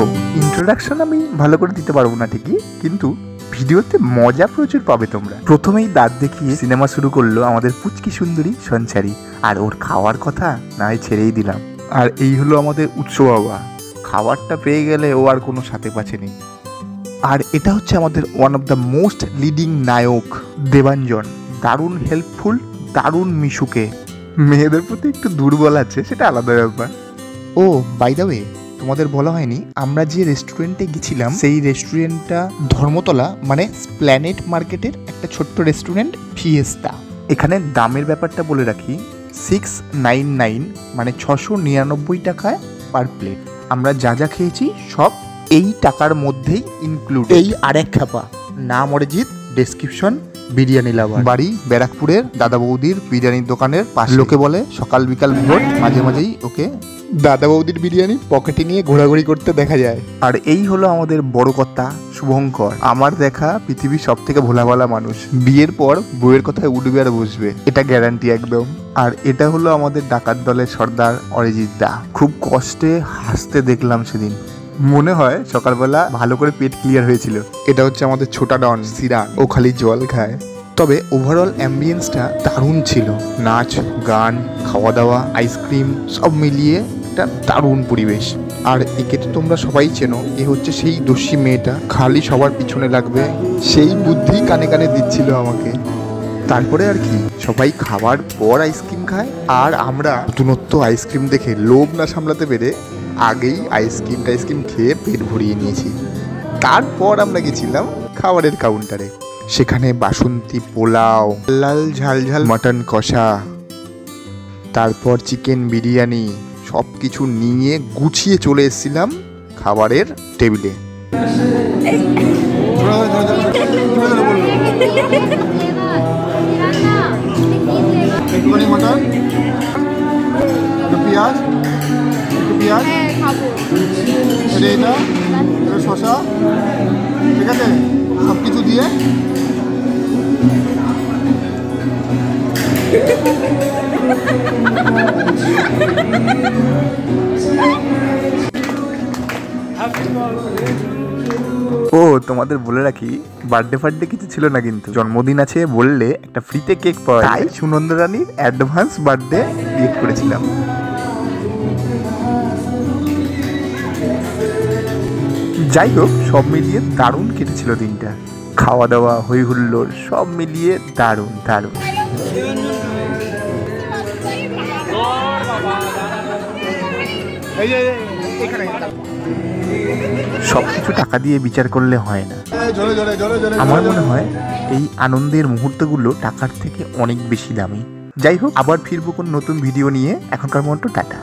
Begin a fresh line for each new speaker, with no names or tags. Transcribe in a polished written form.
দেখো, ইন্ট্রোডাকশন আমি ভালো করে দিতে পারবো না ঠিকই, কিন্তু ভিডিওতে মজা প্রচুর পাবে তোমরা। প্রথমেই দাঁত দেখিয়ে সিনেমা শুরু করলো আমাদের পুচকি সুন্দরী সঞ্চারী, আর ওর খাওয়ার কথা না হয় ছেড়েই দিলাম। আর এই হলো আমাদের উৎস বাবা, খাবারটা পেয়ে গেলে ও আর কোনো সাথে পাচ্ছে নেই। আর এটা হচ্ছে আমাদের one of the most leading নায়ক দেবাঞ্জন, দারুণ হেল্পফুল, দারুণ মিশুকে। মেয়েদের প্রতি একটু দুর্বল আছে, সেটা আলাদা ব্যাপার। ও বাই দ্য ওয়ে, তোমাদের বলা হয়নি আমরা যে রেস্টুরেন্টে গেছিলাম সেই রেস্টুরেন্টটা ধর্মতলা মানে স্প্ল্যানেট মার্কেটের একটা ছোট্ট রেস্টুরেন্ট ফিয়েস্তা। এখানে দামের ব্যাপারটা বলে রাখি, 699 মানে 699 টাকায় পার প্লেট। আমরা যা যা খেয়েছি সব এই টাকার মধ্যেই ইনক্লুড। এই আরেক খাপা, নাম অরিজিৎ, ডেসক্রিপশন বিরিয়ানি লাভার, বাড়ি ব্যারাকপুরের দাদা বৌদির বিরিয়ানির দোকানের পাশে। লোকে বলে সকাল বিকাল ভোর, মাঝে মাঝেই ওকে দাদা বৌদির বিরিয়ানি পকেটে নিয়ে ঘোরাঘুরি করতে দেখা যায়। আর এই হলো আমাদের বড় কর্তা শুভঙ্কর, আমার দেখা পৃথিবীর সব থেকে ভোলা ভালা মানুষ। বিয়ের পর বউয়ের কথায় উঠবে আর বসবে, এটা গ্যারান্টি একদম। আর এটা হলো আমাদের ডাকাত দলের সর্দার অরিজিৎ দা। খুব কষ্টে হাসতে দেখলাম সেদিন, মনে হয় সকালবেলা ভালো করে পেট ক্লিয়ার হয়েছিল। এটা হচ্ছে আমাদের ছোটা ডন সিরান, ও খালি জল খায়। তবে ওভারঅল অ্যাম্বিয়েন্সটা দারুণ ছিল, নাচ গান খাওয়া দাওয়া আইসক্রিম সব মিলিয়ে একটা দারুণ পরিবেশ। আর একে তো তোমরা সবাই চেনো, এ হচ্ছে সেই দস্যি মেয়েটা, খালি সবার পিছনে লাগবে, সেই বুদ্ধি কানে কানে দিচ্ছিল আমাকে। তারপরে আর কি, সবাই খাবার পর আইসক্রিম খায়, আর আমরা নতুনত্ব আইসক্রিম দেখে লোভ না সামলাতে পেরে আগেই আইসক্রিম খেয়ে পেট ভরিয়ে নিয়েছি। তারপর আমরা গেছিলাম খাবারের কাউন্টারে, সেখানে বাসন্তী পোলাও, লাল ঝাল ঝাল মাটন কষা, তারপর চিকেন বিরিয়ানি, সব কিছু নিয়ে গুছিয়ে চলে এসেছিলাম খাবারের টেবিলে। একটুখানি মাটন, একটু পেঁয়াজ, একটু পেঁয়াজ, এটা শসা, ঠিক আছে, সব কিছু দিয়ে ও তোমাদের বলে রাখি, বার্থডে কিছু ছিল না, কিন্তু জন্মদিন আছে বললে একটা ফ্রিতে কেক পাওয়া যায়। সুনন্দা রানীর অ্যাডভান্স বার্থডে গিফট করেছিলাম। যাই হোক, সব মিলিয়ে দারুণ কেটেছিল দিনটা, খাওয়া দাওয়া হই হুল্লোড় সব মিলিয়ে দারুণ দারুণ। সবকিছু টাকা দিয়ে বিচার করলে হয় না, আমার মনে হয় এই আনন্দের মুহূর্তগুলো টাকার থেকে অনেক বেশি দামি। যাই হোক, আবার ফিরবো কোন নতুন ভিডিও নিয়ে, এখনকার মতো টাটা।